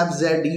FZE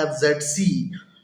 FZC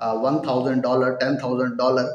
$1000, $10,000।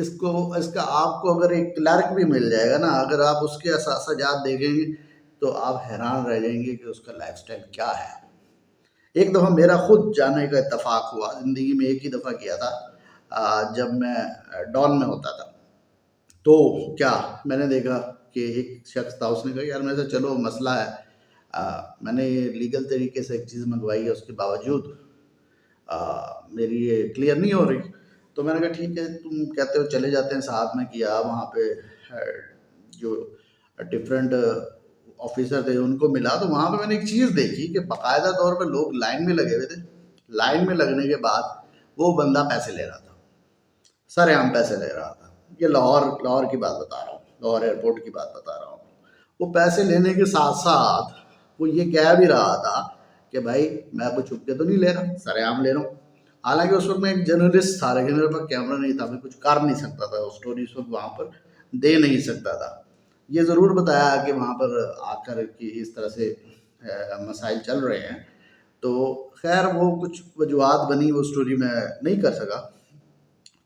اس کا آپ کو اگر ایک کلرک بھی مل جائے گا نا، اگر آپ اس کے اثاثات دیکھیں گے تو آپ حیران رہ جائیں گے کہ اس کا لائف سٹائل کیا ہے۔ ایک دفعہ میرا خود جانے کا اتفاق ہوا، زندگی میں ایک ہی دفعہ کیا تھا، جب میں ڈان میں ہوتا تھا، تو کیا میں نے دیکھا کہ ایک شخص تھا، اس نے کہا یار میں سے چلو مسئلہ ہے، میں نے لیگل طریقے سے ایک چیز منگوائی ہے، اس کے باوجود میری یہ کلیئر نہیں ہو رہی، تو میں نے کہا ٹھیک ہے تم کہتے ہو چلے جاتے ہیں ساتھ میں، کیا وہاں پہ جو ڈفرینٹ آفیسر تھے ان کو ملا، تو وہاں پہ میں نے ایک چیز دیکھی کہ باقاعدہ طور پہ لوگ لائن میں لگے ہوئے تھے، لائن میں لگنے کے بعد وہ بندہ پیسے لے رہا تھا، سارے عام پیسے لے رہا تھا۔ یہ لاہور کی بات بتا رہا ہوں، لاہور ایئرپورٹ کی بات بتا رہا ہوں۔ وہ پیسے لینے کے ساتھ ساتھ وہ یہ کہہ بھی رہا تھا کہ بھائی میں کو چھپ کے تو نہیں لے رہا، سارے عام لے رہا ہوں۔ حالانکہ اس وقت میں ایک جرنلسٹ تھا، لیکن میرے پاس کیمرہ نہیں تھا، میں کچھ کر نہیں سکتا تھا، اسٹوری اس وقت وہاں پر دے نہیں سکتا تھا۔ یہ ضرور بتایا کہ وہاں پر آ کر کہ اس طرح سے مسائل چل رہے ہیں، تو خیر وہ کچھ وجوہات بنی، وہ اسٹوری میں نہیں کر سکا۔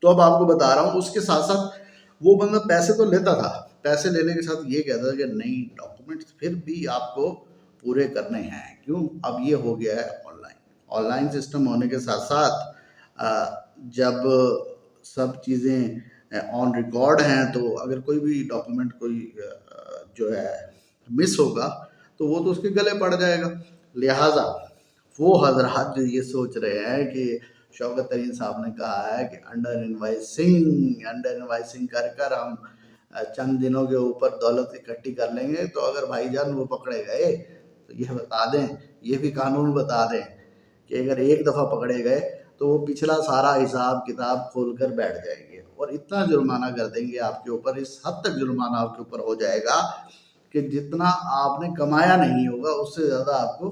تو اب آپ کو بتا رہا ہوں، اس کے ساتھ ساتھ وہ بندہ پیسے تو لیتا تھا، پیسے لینے کے ساتھ یہ کہتا تھا کہ نہیں ڈاکومنٹس پھر بھی آپ کو پورے کرنے ہیں، کیوں اب یہ ہو گیا ہے آن لائن سسٹم ہونے کے ساتھ ساتھ جب سب چیزیں آن ریکارڈ ہیں، تو اگر کوئی بھی ڈاکومنٹ کوئی جو ہے مس ہوگا تو وہ تو اس کے گلے پڑ جائے گا۔ لہٰذا وہ حضرات جو یہ سوچ رہے ہیں کہ شوکت ترین صاحب نے کہا ہے کہ انڈر انوائسنگ کر کر ہم چند دنوں کے اوپر دولت اکٹھی کر لیں گے، تو اگر بھائی جان وہ پکڑے گئے تو یہ بتا دیں، یہ بھی قانون بتا دیں کہ اگر ایک دفعہ پکڑے گئے تو وہ پچھلا سارا حساب کتاب کھول کر بیٹھ جائیں گے اور اتنا جرمانہ کر دیں گے آپ کے اوپر، اس حد تک جرمانہ آپ کے اوپر ہو جائے گا کہ جتنا آپ نے کمایا نہیں ہوگا اس سے زیادہ آپ کو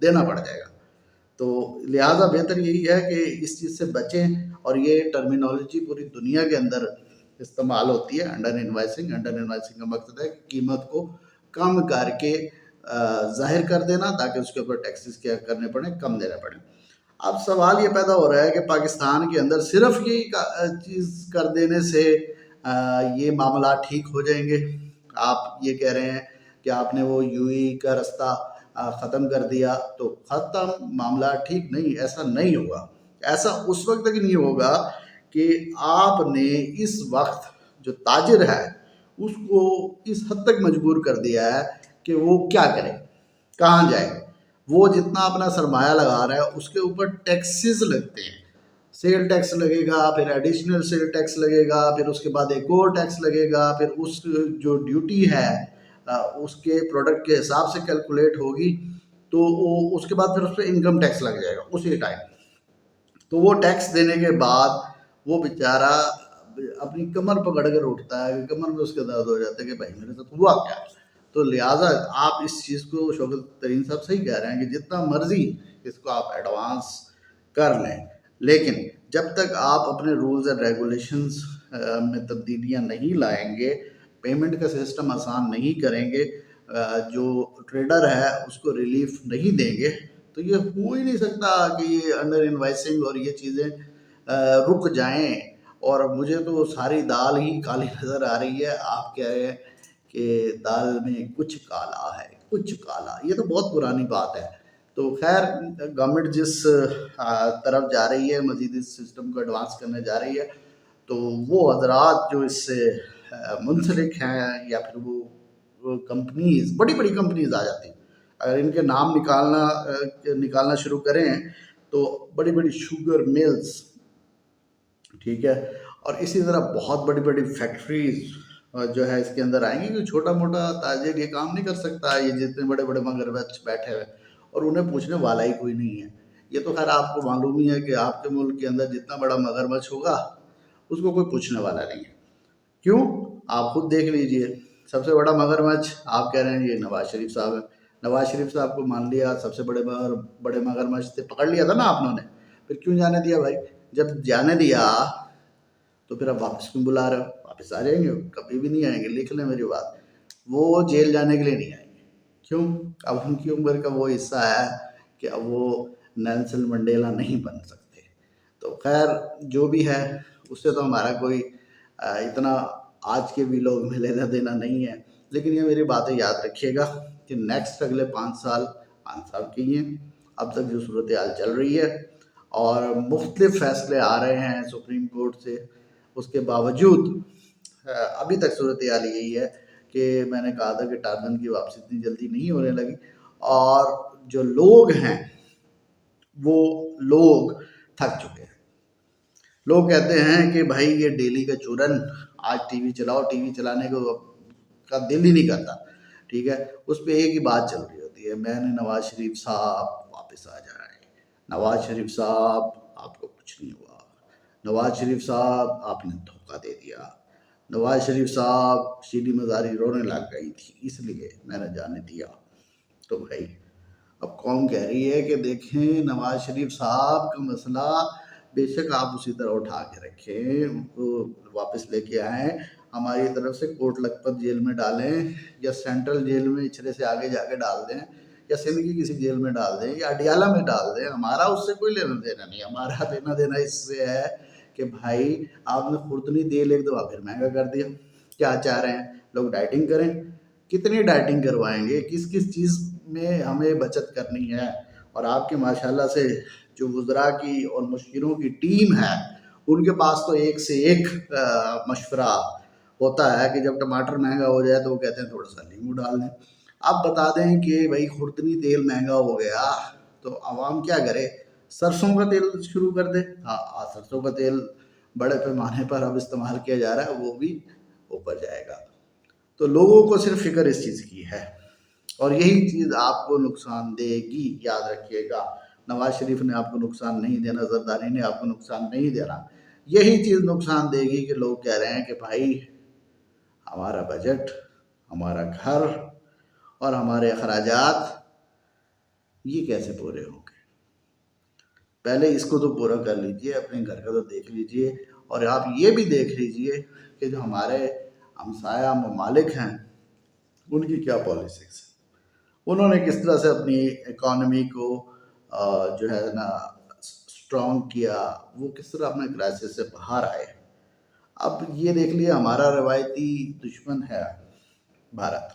دینا پڑ جائے گا۔ تو لہٰذا بہتر یہی ہے کہ اس چیز سے بچیں، اور یہ ٹرمینالوجی پوری دنیا کے اندر استعمال ہوتی ہے، انڈر انوائسنگ کا مقصد ہے کہ قیمت کو کم کر کے ظاہر کر دینا تاکہ اس کے اوپر ٹیکسز کیا کرنے پڑیں، کم دینے پڑیں۔ اب سوال یہ پیدا ہو رہا ہے کہ پاکستان کے اندر صرف یہی چیز کر دینے سے یہ معاملات ٹھیک ہو جائیں گے؟ آپ یہ کہہ رہے ہیں کہ آپ نے وہ یو ای کا رستہ ختم کر دیا تو ختم، معاملہ ٹھیک نہیں، ایسا نہیں ہوگا۔ ایسا اس وقت تک نہیں ہوگا کہ آپ نے اس وقت جو تاجر ہے اس کو اس حد تک مجبور کر دیا ہے کہ وہ کیا کرے، کہاں جائے۔ وہ جتنا اپنا سرمایہ لگا رہا ہے اس کے اوپر ٹیکسز لگتے ہیں، سیل ٹیکس لگے گا، پھر ایڈیشنل سیل ٹیکس لگے گا، پھر اس کے بعد ایک اور ٹیکس لگے گا، پھر اس جو ڈیوٹی ہے اس کے پروڈکٹ کے حساب سے کیلکولیٹ ہوگی، تو اس کے بعد پھر اس پہ انکم ٹیکس لگ جائے گا اسی ٹائم۔ تو وہ ٹیکس دینے کے بعد وہ بیچارہ اپنی کمر پکڑ کر اٹھتا ہے، کمر میں اس کے درد ہو جاتا ہے کہ بھائی میرے ساتھ ہوا کیا۔ تو لہٰذا آپ اس چیز کو شوکت ترین صاحب صحیح کہہ رہے ہیں کہ جتنا مرضی اس کو آپ ایڈوانس کر لیں، لیکن جب تک آپ اپنے رولز اینڈ ریگولیشنز میں تبدیلیاں نہیں لائیں گے، پیمنٹ کا سسٹم آسان نہیں کریں گے، جو ٹریڈر ہے اس کو ریلیف نہیں دیں گے، تو یہ ہو ہی نہیں سکتا کہ یہ انڈر انوائسنگ اور یہ چیزیں رک جائیں۔ اور مجھے تو ساری دال ہی کالی نظر آ رہی ہے۔ آپ کہہ رہے ہیں کہ دال میں کچھ کالا ہے، کچھ کالا، یہ تو بہت پرانی بات ہے۔ تو خیر گورنمنٹ جس طرف جا رہی ہے، مزید اس سسٹم کو ایڈوانس کرنے جا رہی ہے، تو وہ حضرات جو اس سے منسلک ہیں یا پھر وہ کمپنیز، بڑی بڑی کمپنیز آ جاتی ہیں، اگر ان کے نام نکالنا شروع کریں تو بڑی بڑی شوگر ملز، ٹھیک ہے، اور اسی طرح بہت بڑی بڑی فیکٹریز جو ہے اس کے اندر آئیں گی، کہ چھوٹا موٹا تاجر یہ کام نہیں کر سکتا، یہ جتنے بڑے بڑے مگرمچھ بیٹھے ہوئے اور انہیں پوچھنے والا ہی کوئی نہیں ہے۔ یہ تو خیر آپ کو معلوم ہی ہے کہ آپ کے ملک کے اندر جتنا بڑا مگرمچھ ہوگا اس کو کوئی پوچھنے والا نہیں ہے۔ کیوں؟ آپ خود دیکھ لیجئے، سب سے بڑا مگرمچھ آپ کہہ رہے ہیں یہ نواز شریف صاحب ہیں۔ نواز شریف صاحب کو مان لیا سب سے بڑے مگرمچھ سے پکڑ لیا تھا نا آپ نے، پھر کیوں جانے دیا بھائی؟ جب جانے دیا تو پھر اب واپس کیوں بلا رہے ہو؟ واپس آ جائیں گے، کبھی بھی نہیں آئیں گے، لکھ لیں میری بات، وہ جیل جانے کے لیے نہیں آئیں گے۔ کیوں؟ اب ان کی عمر کا وہ حصہ ہے کہ اب وہ نیلسن منڈیلا نہیں بن سکتے۔ تو خیر جو بھی ہے اس سے تو ہمارا کوئی اتنا آج کے ویلاگ میں لینا دینا نہیں ہے، لیکن یہ میری باتیں یاد رکھیے گا کہ نیکسٹ اگلے 5 سال کی ہیں اب تک جو صورتحال چل رہی ہے، اور مختلف فیصلے آ رہے ہیں سپریم کورٹ سے، اس کے باوجود ابھی تک صورتحال یہی ہے کہ میں نے کہا تھا کہ ٹارزن کی واپسی اتنی جلدی نہیں ہونے لگی، اور جو لوگ ہیں وہ لوگ تھک چکے ہیں۔ لوگ کہتے ہیں کہ بھائی یہ ڈیلی کا چورن، آج ٹی وی چلاؤ، ٹی وی چلانے کا دل ہی نہیں کرتا، ٹھیک ہے، اس پہ ایک ہی بات چل رہی ہوتی ہے، میں نے نواز شریف صاحب واپس آ جائیں، نواز شریف صاحب آپ کو کچھ نہیں ہوا، نواز شریف صاحب آپ نے دھوکہ دے دیا، نواز شریف صاحب شیدی مزاری رونے لگ گئی تھی اس لیے میں نے جانے دیا۔ تو بھائی اب قوم کہہ رہی ہے کہ دیکھیں نواز شریف صاحب کا مسئلہ بے شک آپ اسی طرح اٹھا کے رکھیں، ان کو واپس لے کے آئیں، ہماری طرف سے کوٹ لکھپت جیل میں ڈالیں، یا سینٹرل جیل میں اچھرے سے آگے جا کے ڈال دیں، یا سندھ کی کسی جیل میں ڈال دیں، یا اڈیالہ میں ڈال دیں، ہمارا اس سے کوئی لینا دینا نہیں، ہمارا لینا دینا اس سے ہے کہ بھائی آپ نے خوردنی تیل ایک دفعہ پھر مہنگا کر دیا۔ کیا چاہ رہے ہیں لوگ؟ ڈائٹنگ کریں؟ کتنی ڈائٹنگ کروائیں گے؟ کس کس چیز میں ہمیں بچت کرنی ہے؟ اور آپ کے ماشاءاللہ سے جو وزراء کی اور مشیروں کی ٹیم ہے، ان کے پاس تو ایک سے ایک مشورہ ہوتا ہے کہ جب ٹماٹر مہنگا ہو جائے تو وہ کہتے ہیں تھوڑا سا لیمو ڈال دیں۔ آپ بتا دیں کہ بھائی خوردنی تیل مہنگا ہو گیا تو عوام کیا کرے؟ سرسوں کا تیل شروع کر دے۔ ہاں، سرسوں کا تیل بڑے پیمانے پر اب استعمال کیا جا رہا ہے، وہ بھی اوپر جائے گا۔ تو لوگوں کو صرف فکر اس چیز کی ہے، اور یہی چیز آپ کو نقصان دے گی، یاد رکھیے گا۔ نواز شریف نے آپ کو نقصان نہیں دینا، زرداری نے آپ کو نقصان نہیں دینا، یہی چیز نقصان دے گی کہ لوگ کہہ رہے ہیں کہ بھائی ہمارا بجٹ، ہمارا گھر اور ہمارے اخراجات یہ کیسے پورے ہوں گے؟ پہلے اس کو تو پورا کر لیجئے، اپنے گھر کا تو دیکھ لیجئے، اور آپ یہ بھی دیکھ لیجئے کہ جو ہمارے ہمسایہ ممالک ہیں ان کی کیا پالیسیز ہیں، انہوں نے کس طرح سے اپنی اکانومی کو جو ہے نا اسٹرانگ کیا، وہ کس طرح اپنے کرائسس سے باہر آئے۔ اب یہ دیکھ لیے ہمارا روایتی دشمن ہے بھارت،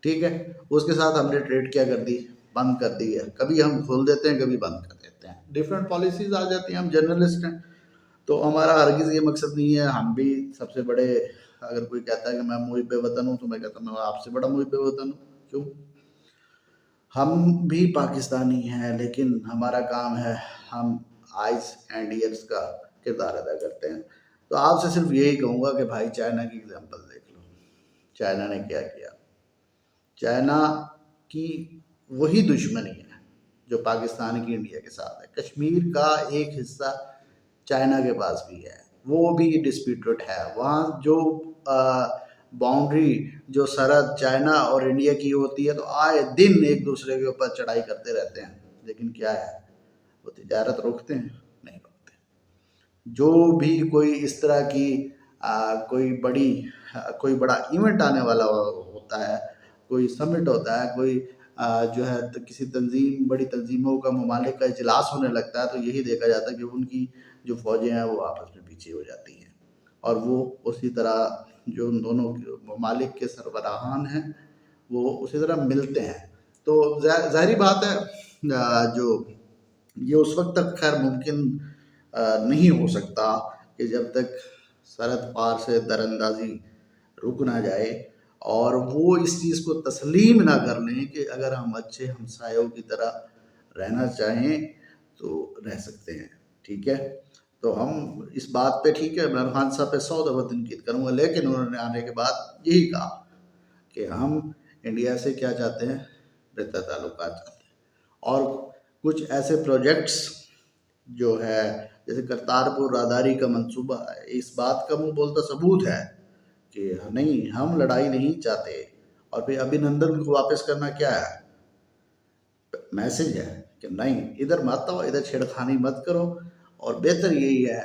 ٹھیک ہے، اس کے ساتھ ہم نے ٹریڈ کیا کر دی؟ بند کر دی ہے، کبھی ہم کھول دیتے ہیں کبھی بند کر دیتے ہیں، ڈیفرنٹ پالیسیز آ جاتی ہیں، ہم جرنلسٹ ہیں تو ہمارا ہرگز یہ مقصد نہیں ہے ہم بھی سب سے بڑے، اگر کوئی کہتا ہے کہ میں محب وطن ہوں تو میں کہتا ہوں میں آپ سے بڑا محب وطن ہوں۔ کیوں؟ ہم بھی پاکستانی ہیں، لیکن ہمارا کام ہے ہم آئز اینڈ ایئرس کا کردار ادا کرتے ہیں۔ تو آپ سے صرف یہی کہوں گا کہ بھائی چائنا کی اگزامپل دیکھ لو، چائنا نے کیا کیا؟ چائنا کی وہی دشمنی ہے جو پاکستان کی انڈیا کے ساتھ ہے۔ کشمیر کا ایک حصہ چائنا کے پاس بھی ہے، وہ بھی ڈسپیوٹڈ ہے، وہاں جو باؤنڈری، جو سرحد چائنا اور انڈیا کی ہوتی ہے تو آئے دن ایک دوسرے کے اوپر چڑھائی کرتے رہتے ہیں، لیکن کیا ہے وہ تجارت روکتے ہیں؟ نہیں روکتے۔ جو بھی کوئی اس طرح کی کوئی بڑا ایونٹ آنے والا ہوتا ہے، کوئی سمٹ ہوتا ہے، کوئی جو ہے کسی بڑی تنظیموں کا ممالک کا اجلاس ہونے لگتا ہے تو یہی دیکھا جاتا ہے کہ ان کی جو فوجیں ہیں وہ آپس میں پیچھے ہو جاتی ہیں، اور وہ اسی طرح جو ان دونوں ممالک کے سربراہان ہیں وہ اسی طرح ملتے ہیں۔ تو ظاہری بات ہے جو یہ اس وقت تک خیر ممکن نہیں ہو سکتا کہ جب تک سرحد پار سے در اندازی رک نہ جائے، اور وہ اس چیز کو تسلیم نہ کر لیں کہ اگر ہم اچھے ہمسایوں کی طرح رہنا چاہیں تو رہ سکتے ہیں، ٹھیک ہے۔ تو ہم اس بات پہ، ٹھیک ہے، عمران خان صاحب پہ 100 دفعہ تنقید کروں گا، لیکن انہوں نے آنے کے بعد یہی کہا کہ ہم انڈیا سے کیا چاہتے ہیں؟ بہتر تعلقات چاہتے ہیں، اور کچھ ایسے پروجیکٹس جو ہے جیسے کرتارپور راہداری کا منصوبہ ہے، اس بات کا منہ بولتا ثبوت ہے کہ نہیں، ہم لڑائی نہیں چاہتے، اور پھر ابھینندن کو واپس کرنا کیا ہے؟ میسج ہے کہ نہیں، ادھر مت آؤ، ادھر چھیڑخانی مت کرو، اور بہتر یہی ہے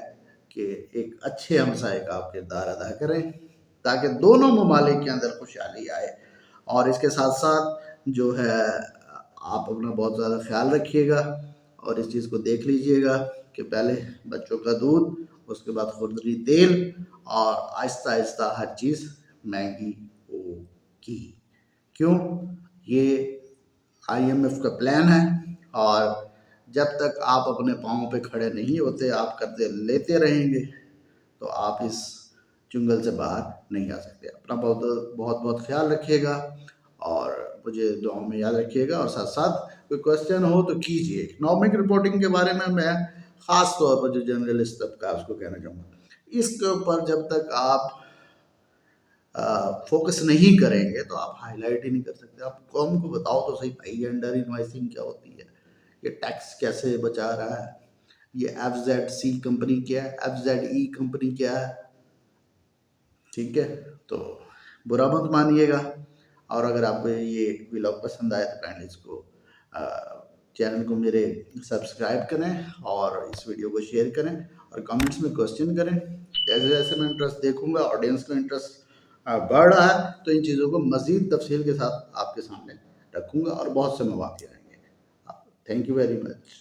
کہ ایک اچھے ہمسائے کا آپ کردار ادا کریں تاکہ دونوں ممالک کے اندر خوشحالی آئے۔ اور اس کے ساتھ ساتھ جو ہے آپ اپنا بہت زیادہ خیال رکھیے گا، اور اس چیز کو دیکھ لیجئے گا کہ پہلے بچوں کا دودھ اس کے بعد خوردری تیل، اور آہستہ آہستہ ہر چیز مہنگی ہوگی. کیوں؟ یہ IMF کا پلان ہے، اور جب تک آپ اپنے پاؤں پہ کھڑے نہیں ہوتے، آپ قرضے لیتے رہیں گے تو آپ اس چنگل سے باہر نہیں آ سکتے. اپنا بہت بہت خیال رکھیے گا، اور مجھے دعاؤں میں یاد رکھیے گا، اور ساتھ ساتھ کوئی کوشچن ہو تو کیجیے. اکنامک رپورٹنگ کے بارے میں خاص طور پر جو جرنلسٹ طبقہ اس کو کہنا چاہوں گا، اس کے اوپر جب تک آپ فوکس نہیں کریں گے تو آپ ہائی لائٹ ہی نہیں کر سکتے. آپ قوم کو بتاؤ تو صحیح بھائی، انڈر انوائسنگ کیا ہوتی ہے، یہ ٹیکس کیسے بچا رہا ہے، یہ FZC کمپنی کیا ہے، FZE کمپنی کیا ہے. ٹھیک ہے، تو برا مت مانیے گا. اور اگر آپ کو یہ ولاگ پسند آئے تو کائنڈلی اس کو چینل کو میرے سبسکرائب کریں، اور اس ویڈیو کو شیئر کریں، اور کامنٹس میں کوسچن کریں. جیسے جیسے میں انٹرسٹ دیکھوں گا، آڈینس کا انٹرسٹ بڑھ رہا ہے، تو ان چیزوں کو مزید تفصیل کے ساتھ آپ کے سامنے رکھوں گا، اور بہت سے مواقع رہیں گے. Thank you very much.